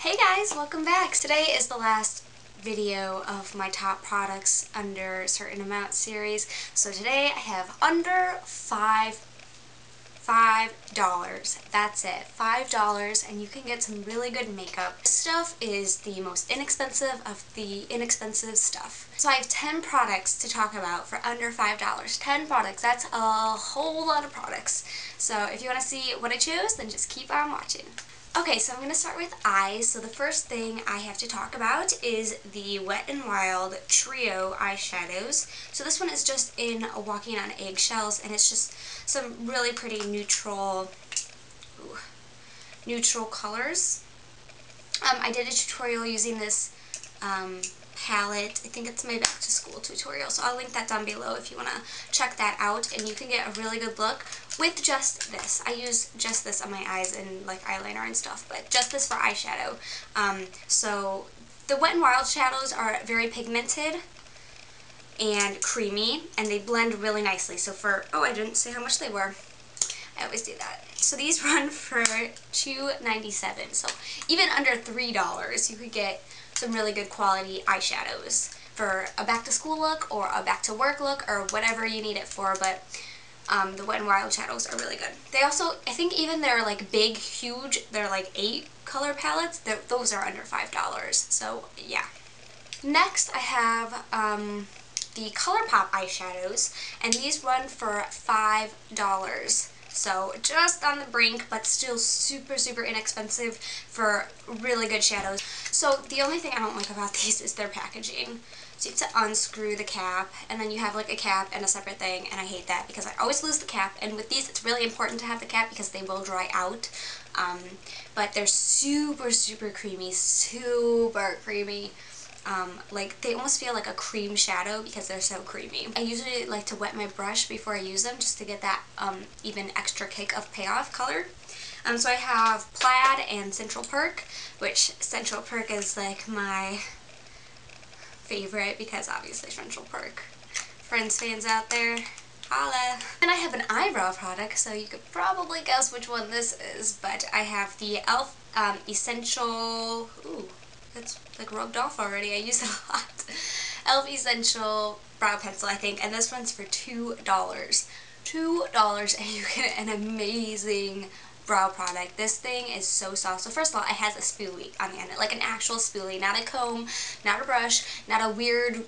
Hey guys, welcome back. Today is the last video of my top products under certain amount series. So today I have under $5. That's it, $5, and you can get some really good makeup. This stuff is the most inexpensive of the inexpensive stuff. So I have 10 products to talk about for under $5. 10 products, that's a whole lot of products. So if you want to see what I chose, then just keep on watching. Okay, so I'm going to start with eyes. So the first thing I have to talk about is the Wet n Wild Trio eyeshadows. So this one is just in Walking on Eggshells, and it's just some really pretty neutral colors. I did a tutorial using this palette. I think it's my back to school tutorial, so I'll link that down below if you want to check that out, and you can get a really good look with just this. I use just this on my eyes and like eyeliner and stuff, but just this for eyeshadow. So the Wet n Wild shadows are very pigmented and creamy, and they blend really nicely. So for, oh, I didn't say how much they were. I always do that. So these run for $2.97. So even under $3, you could get some really good quality eyeshadows for a back to school look or a back to work look or whatever you need it for. But the Wet n Wild shadows are really good. They also, I think even they're like big, huge, they're like 8 color palettes. Those are under $5. So yeah. Next I have the ColourPop eyeshadows, and these run for $5. So just on the brink, but still super, super inexpensive for really good shadows. So the only thing I don't like about these is their packaging. So you have to unscrew the cap, and then you have like a cap and a separate thing, and I hate that because I always lose the cap. And with these, it's really important to have the cap because they will dry out. But they're super, super creamy, super creamy. Like they almost feel like a cream shadow because they're so creamy. I usually like to wet my brush before I use them just to get that even extra kick of payoff color. So I have Plaid and Central Perk, which Central Perk is like my favorite because obviously Central Perk. Friends fans out there, holla. And I have an eyebrow product, so you could probably guess which one this is, but I have the e.l.f. Essential, ooh, it's like rubbed off already, I use it a lot. e.l.f. Essential Brow Pencil, I think, and this one's for $2. $2, and you get an amazing brow product. This thing is so soft. So first of all, it has a spoolie on the end, like an actual spoolie, not a comb, not a brush, not a weird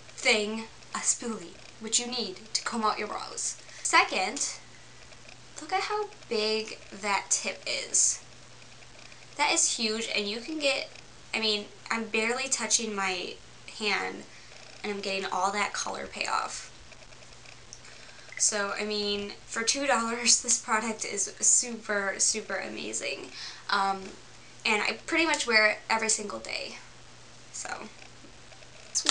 thing, a spoolie, which you need to comb out your brows. Second, look at how big that tip is. That is huge, and you can get, I mean, I'm barely touching my hand, and I'm getting all that color payoff. So, I mean, for $2, this product is super, super amazing. And I pretty much wear it every single day. So I'm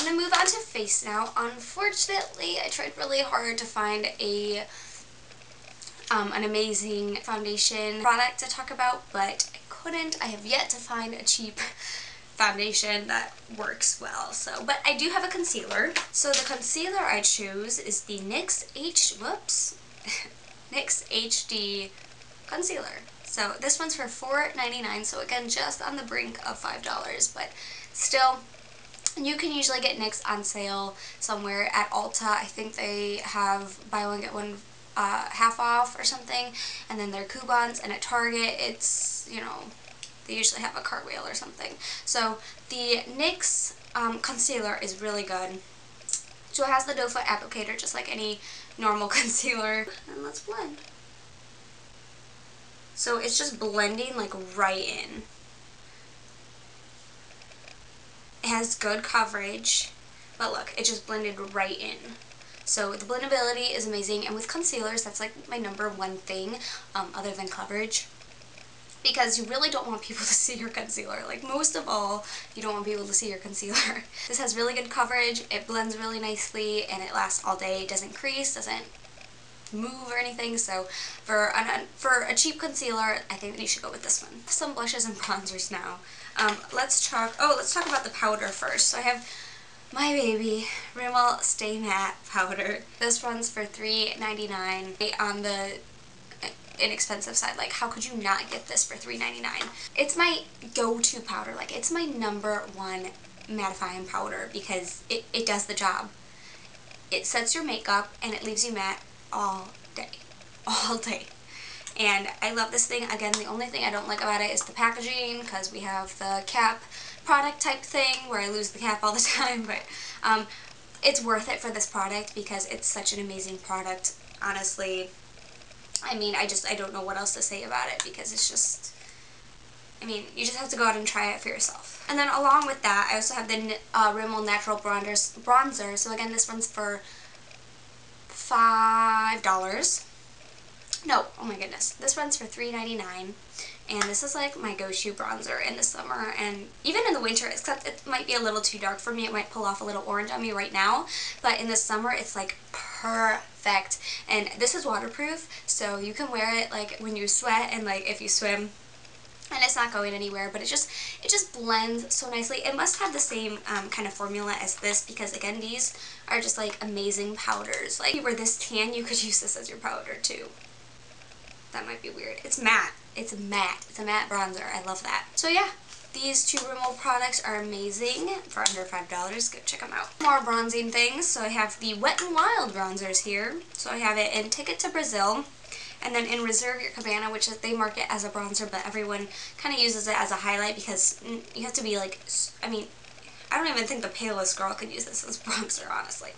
going to move on to face now. Unfortunately, I tried really hard to find an amazing foundation product to talk about, but I couldn't. I have yet to find a cheap foundation that works well. So, but I do have a concealer. So the concealer I choose is the NYX HD concealer. So this one's for $4.99. So again, just on the brink of $5, but still. You can usually get NYX on sale somewhere at Ulta. I think they have buy one get one half off or something, and then their coupons, and at Target it's, you know, they usually have a cartwheel or something. So the NYX concealer is really good. So it has the doe foot applicator just like any normal concealer. And let's blend. So it's just blending like right in. It has good coverage, but look, it just blended right in. So the blendability is amazing, and with concealers, that's like my #1 thing, other than coverage, because you really don't want people to see your concealer. Like, most of all, you don't want people to see your concealer. This has really good coverage, it blends really nicely, and it lasts all day. It doesn't crease, doesn't move or anything, so for a cheap concealer, I think that you should go with this one. Some blushes and bronzers now. Let's talk about the powder first. So I have my baby Rimmel Stay Matte powder. This runs for $3.99 on the inexpensive side. Like, how could you not get this for $3.99? It's my go-to powder. Like, it's my #1 mattifying powder because it does the job. It sets your makeup and it leaves you matte all day. All day. And I love this thing. Again, the only thing I don't like about it is the packaging, because we have the cap product type thing where I lose the cap all the time, but it's worth it for this product because it's such an amazing product. Honestly, I mean, I don't know what else to say about it because it's just, I mean, you just have to go out and try it for yourself. And then along with that, I also have the Rimmel Natural Bronzer. So again, this one's for $5. No, oh my goodness. This runs for $3.99, and this is like my go-to bronzer in the summer and even in the winter, except it might be a little too dark for me. It might pull off a little orange on me right now, but in the summer it's like perfect. And this is waterproof, so you can wear it like when you sweat and like if you swim, and it's not going anywhere, but it just blends so nicely. It must have the same kind of formula as this because, again, these are just like amazing powders. Like, if you were this tan, you could use this as your powder too. That might be weird. It's matte. It's matte. It's a matte bronzer. I love that. So yeah, these two Rimmel products are amazing for under $5. Go check them out. More bronzing things. So I have the Wet n Wild bronzers here. So I have it in Ticket to Brazil, and then in Reserve Your Cabana, which is, they market as a bronzer, but everyone kind of uses it as a highlight because you have to be like, I mean, I don't even think the palest girl could use this as bronzer, honestly.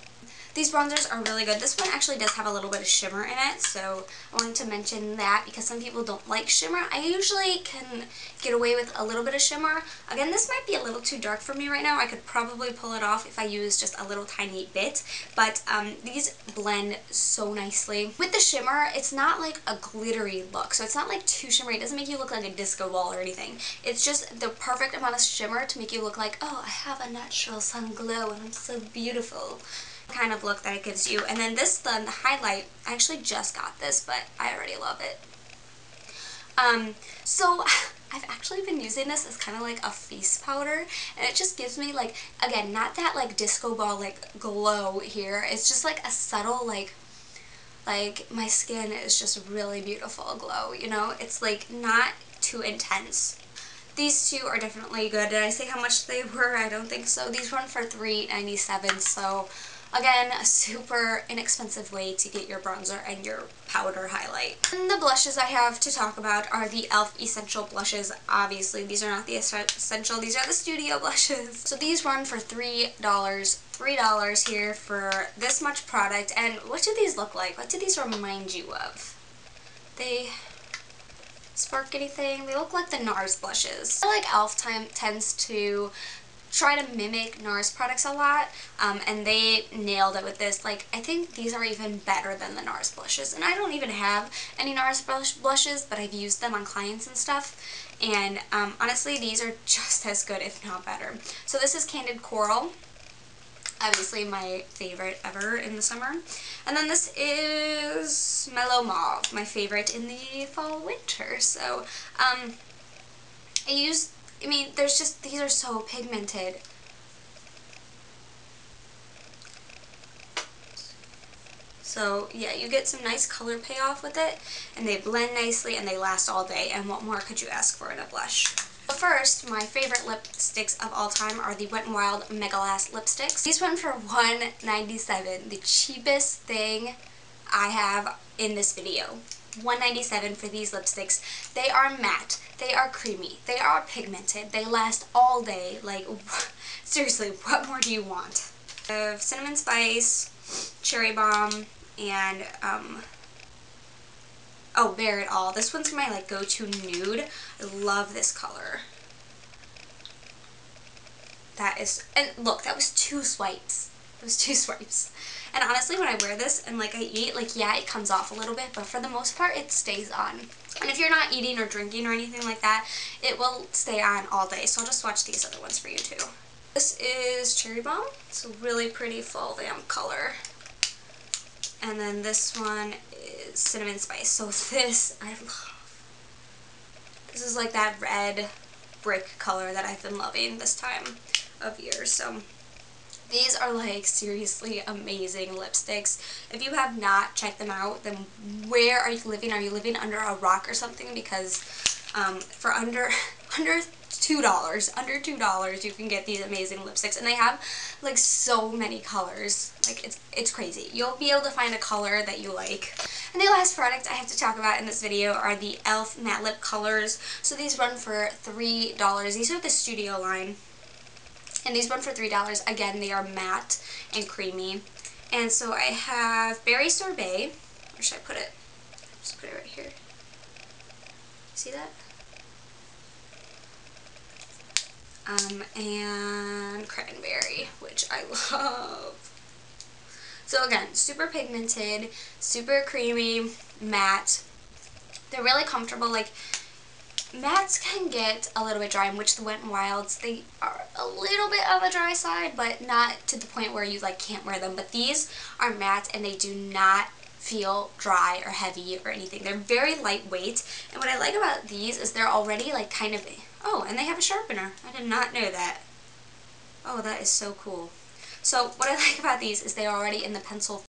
These bronzers are really good. This one actually does have a little bit of shimmer in it, so I wanted to mention that because some people don't like shimmer. I usually can get away with a little bit of shimmer. Again, this might be a little too dark for me right now. I could probably pull it off if I use just a little tiny bit, but these blend so nicely. With the shimmer, it's not like a glittery look, so it's not like too shimmery. It doesn't make you look like a disco ball or anything. It's just the perfect amount of shimmer to make you look like, oh, I have a natural sun glow and I'm so beautiful kind of look that it gives you. And then this, the highlight, I actually just got this, but I already love it. So I've actually been using this as kind of like a face powder, and it just gives me like, again, not that like disco ball like glow here. It's just like a subtle like my skin is just really beautiful glow, you know? It's like not too intense. These two are definitely good. Did I say how much they were? I don't think so. These run for $3.97, so again, a super inexpensive way to get your bronzer and your powder highlight. And the blushes I have to talk about are the e.l.f. Essential Blushes. Obviously, these are not the essential, these are the studio blushes. So these run for $3. $3 here for this much product. And what do these look like? What do these remind you of? They spark anything? They look like the NARS blushes. I feel like e.l.f. tends to try to mimic NARS products a lot, and they nailed it with this. Like, I think these are even better than the NARS blushes, and I don't even have any NARS blushes, but I've used them on clients and stuff, and honestly, these are just as good, if not better. So this is Candid Coral, obviously my favorite ever in the summer, and then this is Mellow Mauve, my favorite in the fall winter. So I mean, there's just, these are so pigmented. So yeah, you get some nice color payoff with it, and they blend nicely, and they last all day, and what more could you ask for in a blush? But first, my favorite lipsticks of all time are the Wet n Wild Mega Last lipsticks. These went for $1.97, the cheapest thing I have in this video. $1.97 for these lipsticks. They are matte, they are creamy, they are pigmented, they last all day. Like, seriously, what more do you want? I have Cinnamon Spice, Cherry Bomb, and oh, Bare It All. This one's my like go-to nude. I love this color. That is, and look, that was 2 swipes. It was 2 swipes. And honestly, when I wear this and like I eat, like, yeah, it comes off a little bit, but for the most part, it stays on. And if you're not eating or drinking or anything like that, it will stay on all day. So I'll just swatch these other ones for you too. This is Cherry Bomb. It's a really pretty fall vamp color. And then this one is Cinnamon Spice. So this, I love. This is like that red brick color that I've been loving this time of year. So These are like seriously amazing lipsticks. If you have not checked them out, then where are you living? Are you living under a rock or something? Because for under $2 you can get these amazing lipsticks, and they have like so many colors. Like it's crazy. You'll be able to find a color that you like. And the last product I have to talk about in this video are the e.l.f. matte lip colors. So these run for $3. These are the Studio line. And these run for $3. Again, they are matte and creamy. And so I have Berry Sorbet. Where should I put it? Just put it right here. See that? And Cranberry, which I love. So again, super pigmented, super creamy, matte. They're really comfortable. Like, mattes can get a little bit dry, in which the Wet n Wilds, they are a little bit of a dry side, but not to the point where you like can't wear them. But these are matte and they do not feel dry or heavy or anything. They're very lightweight, and what I like about these is they're already like kind of, oh, and they have a sharpener. I did not know that. Oh, that is so cool. So what I like about these is they are already in the pencil